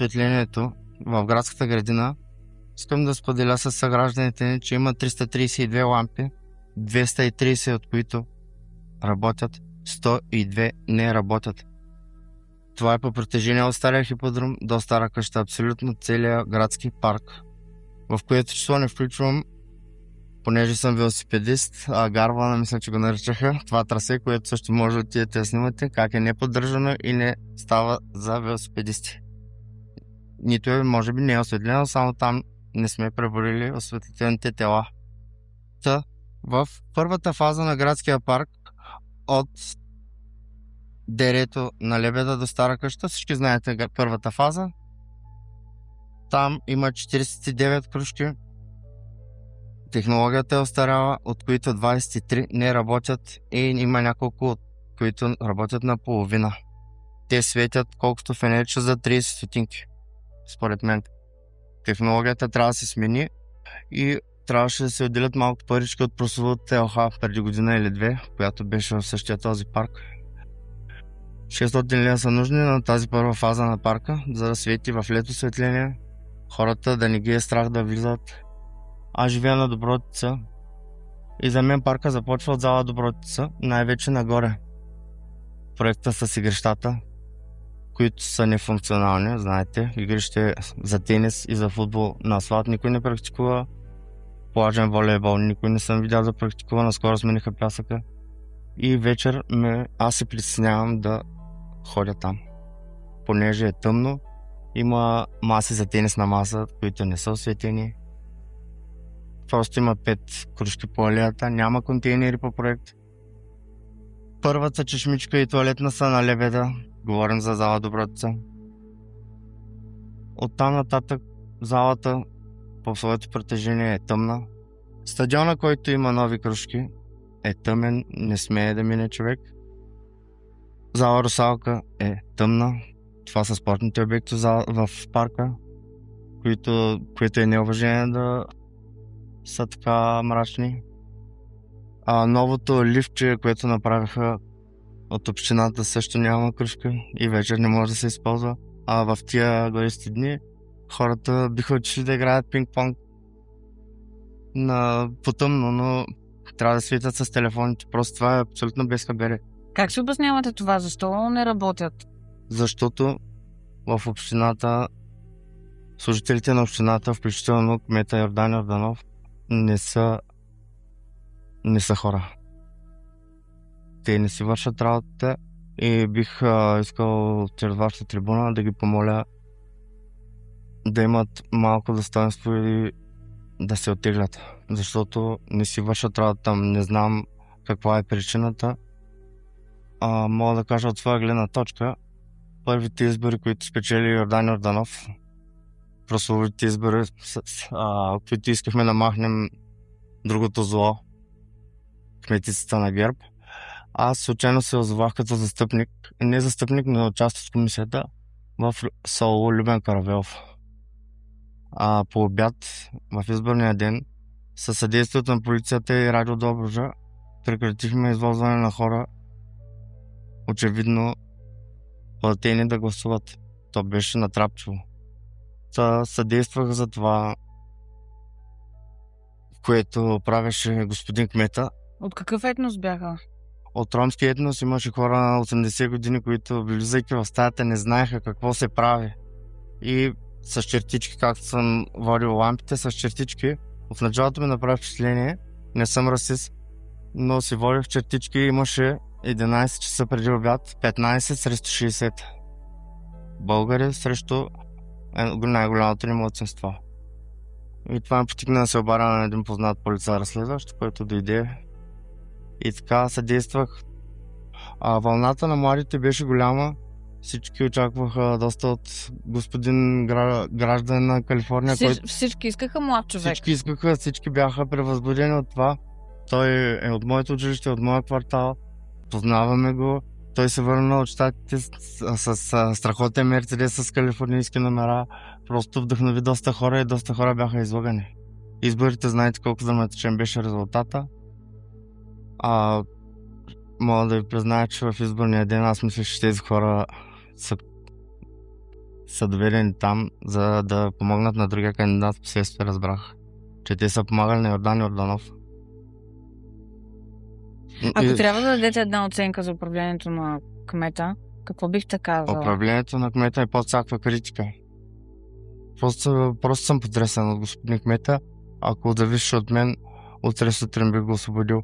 осветлението в градската градина, искам да споделя с съгражданите ни, че има 332 лампи, 230 от които работят, 102 не работят. Това е по протежение от стария хиподром до стара къща, абсолютно целия градски парк, в което число не включвам, понеже съм велосипедист, Гарвана, мисля, че го наричаха, това трасе, което също може да отидете да снимате, как е неподдържано и не става за велосипедисти. Нито е, може би не е осветлено, само там не сме преборили осветлителните тела. Та, в първата фаза на градския парк, от дерето на Лебеда до Стара къща, всички знаете първата фаза, там има 49 кружки. Технологията е остаряла, от които 23 не работят и има няколко, от които работят наполовина. Те светят колкото фенерче за 30 стотинки. Според мен технологията трябва да се смени и трябваше да се отделят малко парички от прословутата ЛХ преди година или две, която беше в същия този парк. 600 лева са нужни на тази първа фаза на парка, за да свети в лето светление, хората да не ги е страх да влизат. Аз живея на Добротица и за мен парка започва от зала Добротица, най-вече нагоре. Проекта с игрищата, които са нефункционални, знаете, игрище за тенис и за футбол на асфалт никой не практикува, плажен волейбол никой не съм видял да практикува, наскоро смениха пясъка и вечер аз се притеснявам да ходя там, понеже е тъмно, има маси за тенисна маса, които не са осветени. Просто има 5 кружки по алеята, няма контейнери по проект. Първата чешмичка и туалетна са на Лебеда, говорим за зала Добротица. Оттам нататък залата по своето протежение е тъмна. Стадиона, който има нови кружки, е тъмен, не смее да мине човек. Зала Русалка е тъмна. Това са спортните обекти в парка, които е неуважение да са така мрачни. Новото лифтче, което направиха от общината, също няма кружка и вечер не може да се използва. В тия гористи дни хората биха отишли да играят пинг-понг на потъмно, но трябва да светят с телефоните. Просто това е абсолютно безхабере. Как се обяснявате това? Защо не работят? Защото в общината, служителите на общината, включително кмета Йордан Йорданов, не са хора. Те не си вършат работата и бих искал чрез вашата трибуна да ги помоля да имат малко достоинство и да се оттеглят, защото не си вършат работата. Не знам каква е причината. Мога да кажа от своя гледна точка, първите избори, които спечели Йордан Йорданов, прословите избори, които искахме да махнем другото зло, кметицата на ГЕРБ, аз случайно се озовах като застъпник, не застъпник, но част от комисията в СОУ Любен Каравелов. По обяд в изборния ден със съдействието на полицията и Радио Добруджа прекратихме извозване на хора, очевидно платени да гласуват. То беше натрапчиво. Съдействах за това, което правеше господин кмета. От какъв етнос бяха? От ромски етнос имаше хора на 80 години, които влизайки в стаята не знаеха какво се прави. И с чертички, както съм водил лампите, с чертички, в началото ми направи впечатление, не съм расист, но си водих чертички, имаше 11 часа преди обяд, 15 срещу 60. Българи срещу най-голямото ни малцинство. И това ме потикна да се обаря на един познат полицай разследващ, който дойде. И така съдействах. Вълната на младите беше голяма. Всички очакваха доста от господин граждан на Калифорния. Всички искаха млад човек. Всички бяха превъзбудени от това. Той е от моето училище, от моя квартал. Познаваме го. Той се върна от щатите с страхотен Мерцедес с калифорнийски номера. Просто вдъхнови доста хора и доста хора бяха излъгани. Изборите, знаете колко драматичен беше резултата. Мога да ви призная, че в изборния ден аз мисля, че тези хора са са доведени там, за да помогнат на другия кандидат. Впоследствие разбрах, че те са помагали на Йордан Йорданов. Ако трябва да дадете една оценка за управлението на кмета, какво бихте казала? Управлението на кмета е под всякаква критика. Просто съм потресен от господин кмета. Ако зависи от мен, утре сутрин бих го освободил.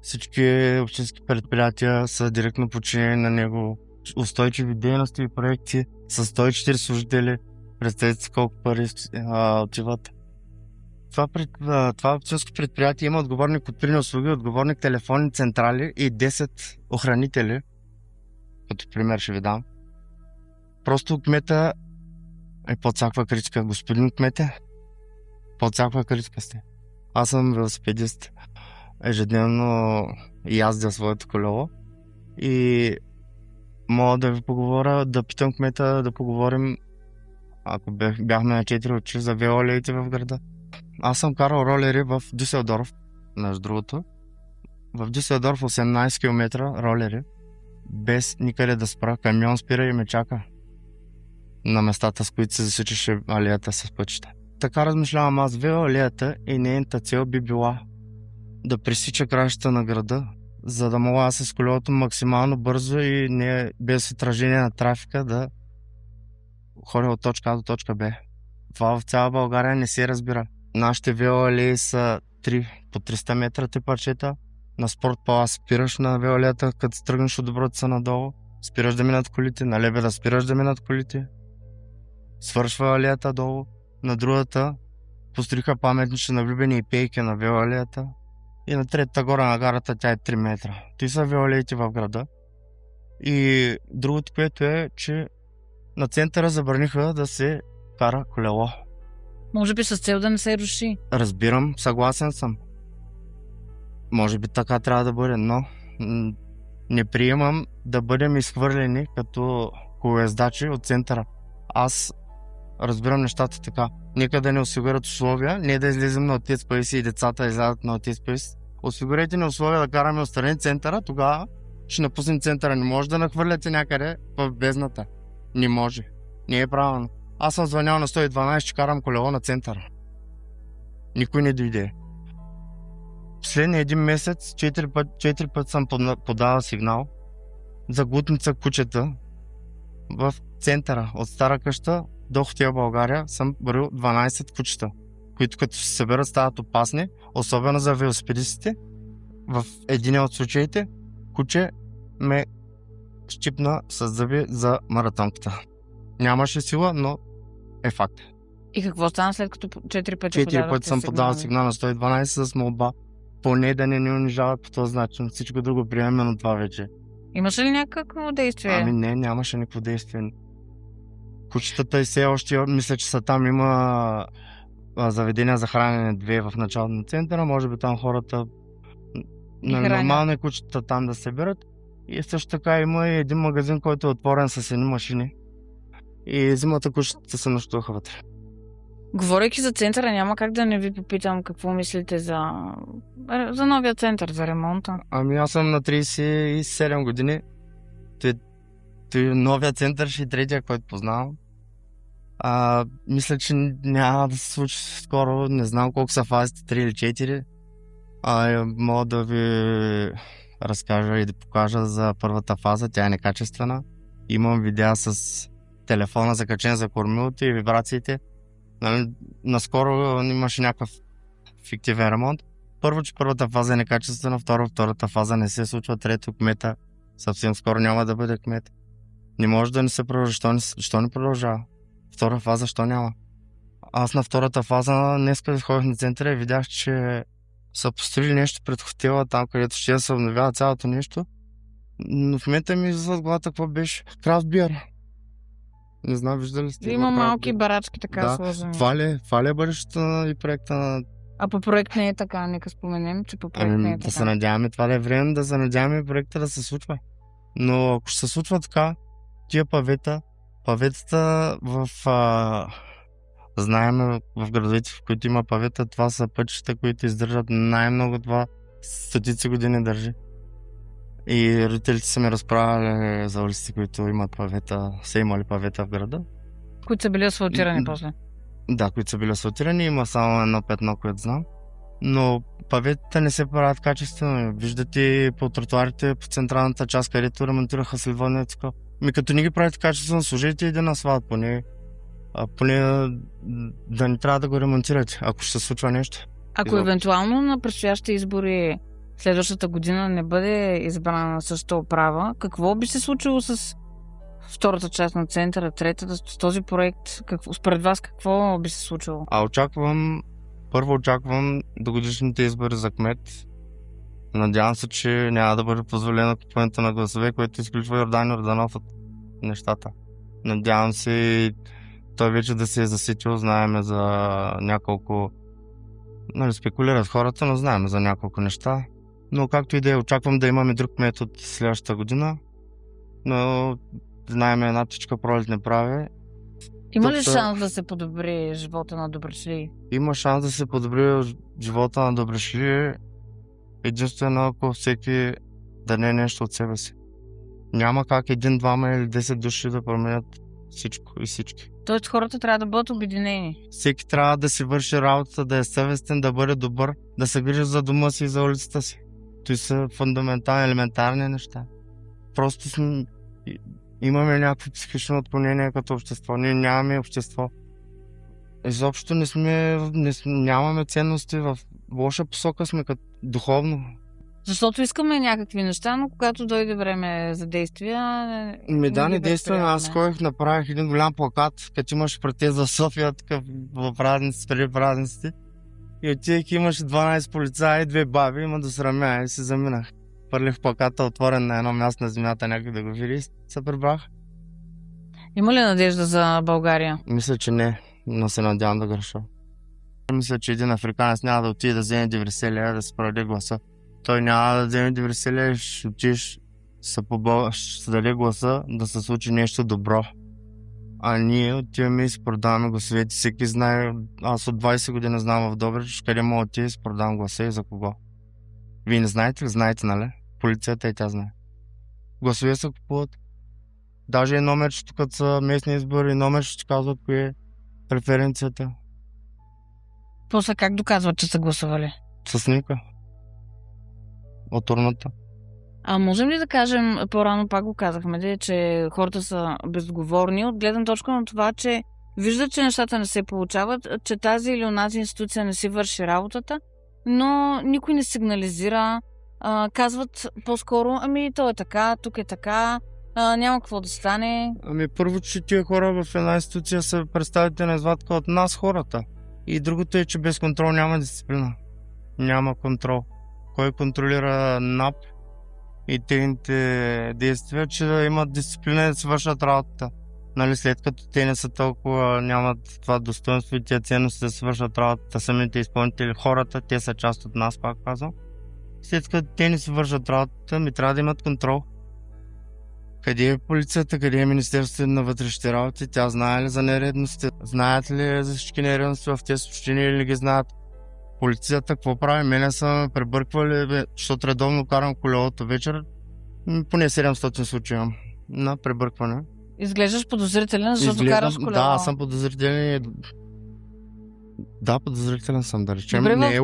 Всички общински предприятия са директно подчинени на него. Устойчиви дейности и проекти с 140 служители. Представете си колко пари отиват. Това общинско предприятие има отговорник от прини услуги, отговорник телефонни централи и 10 охранители. Като пример ще ви дам. Просто кмета е под всякаква критика. Господин кмете, под всякаква критика сте. Аз съм велосипедист. Ежедневно яздя своето колело и мога да ви поговоря, да питам кмета да поговорим, ако бяхме на 4 очи, за велолеите в града. Аз съм карал ролери в Дюселдорф, между другото. В Дюселдорф 18 км ролери, без никъде да спра. Камион спира и ме чака на местата, с които се засичаше алеята с пътища. Така размишлявам аз. Велоалеята и нейната цел би била да пресича краищата на града, за да мога аз с колелото максимално бързо и не без отражение на трафика да ходя от точка А до точка Б. Това в цяла България не се разбира. Нашите велоалеи са 3 по 300 метра те парчета. На спорт палас спираш на велоалеята, като тръгнеш от Доброца надолу, спираш да минат колите, на Лебеда спираш да минат колите. Свършва алеята долу. На другата построиха паметниче на влюбени и пейки на велоалеята. И на третата гора на гарата тя е 3 метра. Ти са велоалеите в града. И другото, което е, че на центъра забраниха да се кара колело. Може би с цел да не се руши. Разбирам, съгласен съм. Може би така трябва да бъде, но не приемам да бъдем изхвърлени като колоездачи от центъра. Аз разбирам нещата така. Нека да не осигурят условия, не да излезем на Отец Паис и децата излязат на Отец Паис. Осигурете ни условия да караме отстрани центъра, тогава ще напуснем центъра. Не може да нахвърляте някъде в бездната. Не може. Не е правилно. Аз съм звънял на 112, че карам колело на центъра. Никой не дойде. Последния един месец 4 пъти съм подавал сигнал за глутница кучета в центъра. От Стара къща до Хотел България съм бърил 12 кучета, които като се съберат стават опасни, особено за велосипедистите. В един от случаите куче ме щипна с зъби за маратонката. Нямаше сила, но е факт. И какво стана след като 4 пъти 4 пъти съм подавал сигнал на 112 с молба. Поне да не ни унижават по този начин. Всичко друго приемаме, но това вече. Имаше ли някакво действие? Ами не, нямаше никакво действие. Кучетата и все още, мисля, че са там, има заведения за хранене 2 в началото на центъра. Може би там хората нормални кучета там да се берат. И също така има и един магазин, който е отворен с едни машини. И зимата кучетата се нощуваха вътре. Говорейки за центъра, няма как да не ви попитам какво мислите за новия център, за ремонта. Ами аз съм на 37 години. Новия център ще е третия, който познавам. Мисля, че няма да се случи скоро. Не знам колко са фазите, 3 или 4. Мога да ви разкажа и да покажа за първата фаза. Тя е некачествена. Имам видеа с телефона закачен за кормилото и вибрациите. Наскоро имаше някакъв фиктивен ремонт. Първо, че първата фаза е некачествена, втората фаза не се случва, трето кмета съвсем скоро няма да бъде кмет. Не може да не се продължава. Що не продължава? Втора фаза, що няма? Аз на втората фаза днеска ходих на центъра и видях, че са построили нещо пред хотела, там където ще се обновява цялото нещо. Но в момента ми излиза главата какво беше. Крафт биер. Не знам, виждали сте? Има малки барачки така сложени. Това ли е бъдещето и проекта на... А по проект не е така, нека споменем, че по проект не е така. Да се надяваме, това ли е време да се надяваме проекта да се случва. Но ако ще се случва така, тия паветата знаем в градовете, в които има павета, това са пътища, които издържат най-много, това стотици години държи. И родителите са ми разправяли за улиците, които имат павета, са имали павета в града. Които са били асфалтирани после. Да, които са били асфалтирани, има само едно петно, което знам. Но паветите не се правят качествено. Виждате по тротуарите, по централната част, където ремонтираха Сливания. Като не ги правите качествено, служите един асфалт, поне да не трябва да го ремонтирате, ако ще се случва нещо. Ако Изобщо. евентуално на предстоящите избори следващата година не бъде избрана на същата управа, какво би се случило с втората част на центъра, третата, с този проект? Според вас какво би се случило? Първо очаквам догодишните избори за кмет. Надявам се, че няма да бъде позволено купуването на гласове, което изключва Йордан Йорданов от нещата. Надявам се той вече да се е засетил, знаеме за няколко... спекулират хората, но знаем за няколко неща. Но както и да е, очаквам да имаме друг кмет от следващата година. Но знаем една птичка пролет не прави. Има ли шанс да се подобри живота на Добричли? Има шанс да се подобри живота на Добричли единствено ако всеки даде нещо от себе си. Няма как един, двама или 10 души да променят всичко и всички. Тоест хората трябва да бъдат обединени. Всеки трябва да си върши работата, да е съвестен, да бъде добър, да се грижи за дома си и за улицата си. Това са фундаментални, елементарни неща. Просто имаме някакви психични отклонения като общество. Ние нямаме общество. Изобщо нямаме ценности, в лоша посока сме като духовно. Защото искаме някакви неща, но когато дойде време за действия... Не действаме. Аз ходих, направих един голям плакат, като имаш протест в София, такъв в празниците, преди празниците. И отидех, имаше 12 полицаи и 2 баби, има да срамя и си заминах. Пърлих плаката отворен на едно място на земята, някой да го види и се прибрах. Има ли надежда за България? Мисля, че не, но се надявам да греша. Мисля, че един африканец няма да отиде да вземе 90 лева да се продаде гласа. Той няма да вземе 90 лева, ще отидеш, ще се даде гласа да се случи нещо добро. А ние отиваме и си продаваме гласовете. Всеки знае, аз от 20 години знам в Добрич, къде мога да отида и си продавам гласа и за кого. Вие не знаете ли? Знаете, нали? Полицията и тя знае. Гласове се купуват. Даже и номерчето, като са местни избори, номерчето казват кое е преференцията. После как доказват, че са гласували? С снимка. От урната. А можем ли да кажем, по-рано пак го казахме, че хората са безговорни от гледна точка на това, че виждат, че нещата не се получават, че тази или онази институция не си върши работата, но никой не сигнализира. Казват по-скоро, то е така, тук е така, няма какво да стане. Първо, че тия хора в една институция са представителна извадка от нас, хората. И другото е, че без контрол няма дисциплина. Няма контрол. Кой контролира НАП и техните действия, че да имат дисциплина и да си вършат работата. Нали, след като те не са толкова, нямат това достоинство и тия ценности да си вършат работата, самите изпълнители, хората, те са част от нас, пак казвам. След като те не си вършат работата, трябва да имат контрол. Къде е полицията, къде е Министерството на вътрешните работи? Тя знае ли за нередностите? Знаят ли за всички нередности в тези общини или ги знаят? Полицията какво прави? Мене са ме пребърквали, защото редовно карам колелото вечер. Поне 700 случаи имам на пребъркване. Изглеждаш подозрителен, защото караш колело. Да, аз съм подозрителен. Да, подозрителен съм, да речем. Добре, не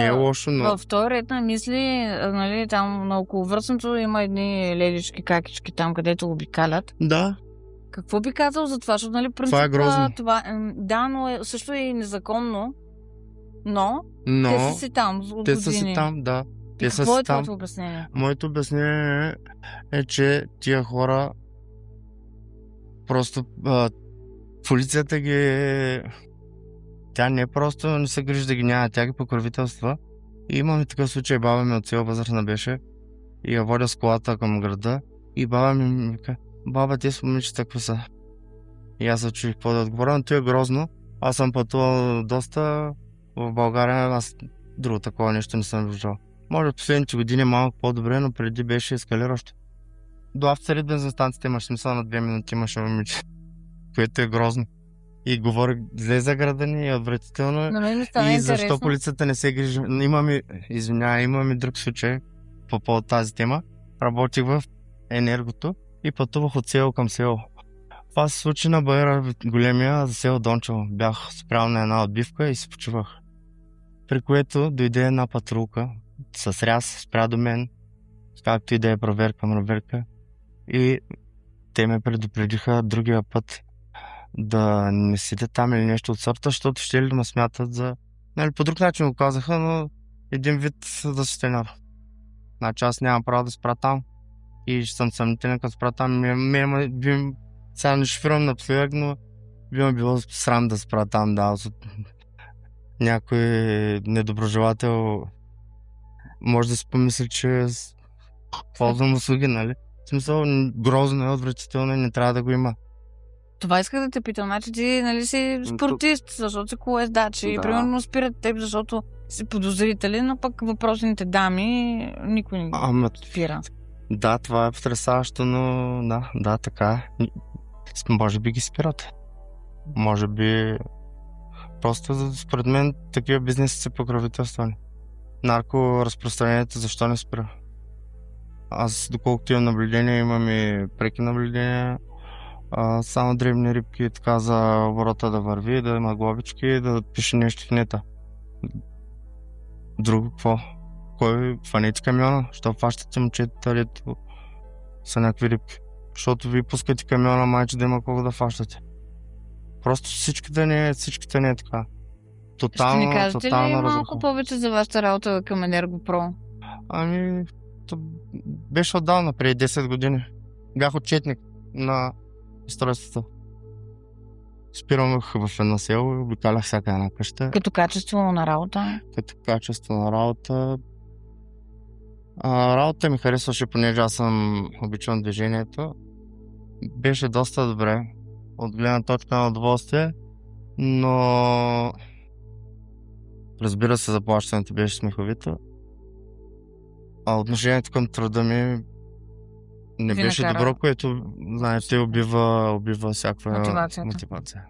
е лошо, но... В този ред на мисли, нали, там на околовръстното има едни лелички, какички там, където обикалят. Да. Какво би казал за това? Защото, нали, принцип, това е грозно. Да, но също е и незаконно. Но те са си там от години. Те са си там, да. Какво е твоето обяснение? Моето обяснение е, че тия хора просто полицията ги... Тя не просто не се грижи да ги няма, тя ги покровителства. И имаме такъв случай, баба ми от село възрастна беше и я водя с колата към града и баба ми вика: баба, те с момичета какви са? И аз се чуих какво да отговоря, но това е грозно. Аз съм пътувал доста в България, аз друго такова нещо не съм виждал. Може в последните години малко по-добре, но преди беше ескалиращо. До автосервис бензиностанцията имаш смисъл на 2 минути имаше момиче, което е грозно. И говори зле за града ни, е отвратително. И защо полицията не се грижи. Имаме друг случай по повод тази тема. Работих в енергото и пътувах от село към село. Това се случи на Баера големия за село Дончево. Бях спрял на една отбивка и се почувах. При което дойде една патрулка с ряз, спря до мен, както и да е проверка. И те ме предупредиха другия път да не седя там или нещо от сорта, защото ще ли да ме смятат за... Нали, по друг начин го казаха, но един вид за сутенер. Значи аз нямам право да спра там и ще съм съмнителен като спра там. Сега не шофирам напоследък, но би ме било срам да спра там, да. Някой недоброжелател може да си помисли, че ползвам услуги, нали? В смисъл, грозно е, отвратително и не трябва да го има. Това исках да те питам. Значи ти, нали, си спортист, защото си колоездач и Да. примерно спират теб, защото си подозрителен, но пък въпросните дами никой не Ама, ги спира. да, това е потресаващо, но да, така е. Може би ги спират. Може би... Просто според мен такива бизнеси са покровителствани. Наркоразпространението защо не спира? Аз, доколкото имам наблюдение, имам и преки наблюдения. Само дребни рибки, така за оборота да върви, да има глобички и да пише нещо в нета. Друго какво? Кой фанете камиона? Що фащате момчета, дето са някакви рибки? Защото ви пускате камиона, майче да има колко да фащате. Просто всичките не е така. Ще ни кажете ли Тотална малко разруха. повече за вашата работа към Енергопро? Ами, беше отдавна, преди 10 години. Бях отчетник на устройството. Спирах в едно село и обикалях всяка една къща. Като качество на работа? Като качество на работа. Работата ми харесваше, понеже аз съм обичан движението. Беше доста добре, от гледна точка на удоволствие, но разбира се, заплащането беше смеховито. А отношението към труда ми не Ви беше накара- добро, което, знаете, убива всякаква Мотивацията. мотивация.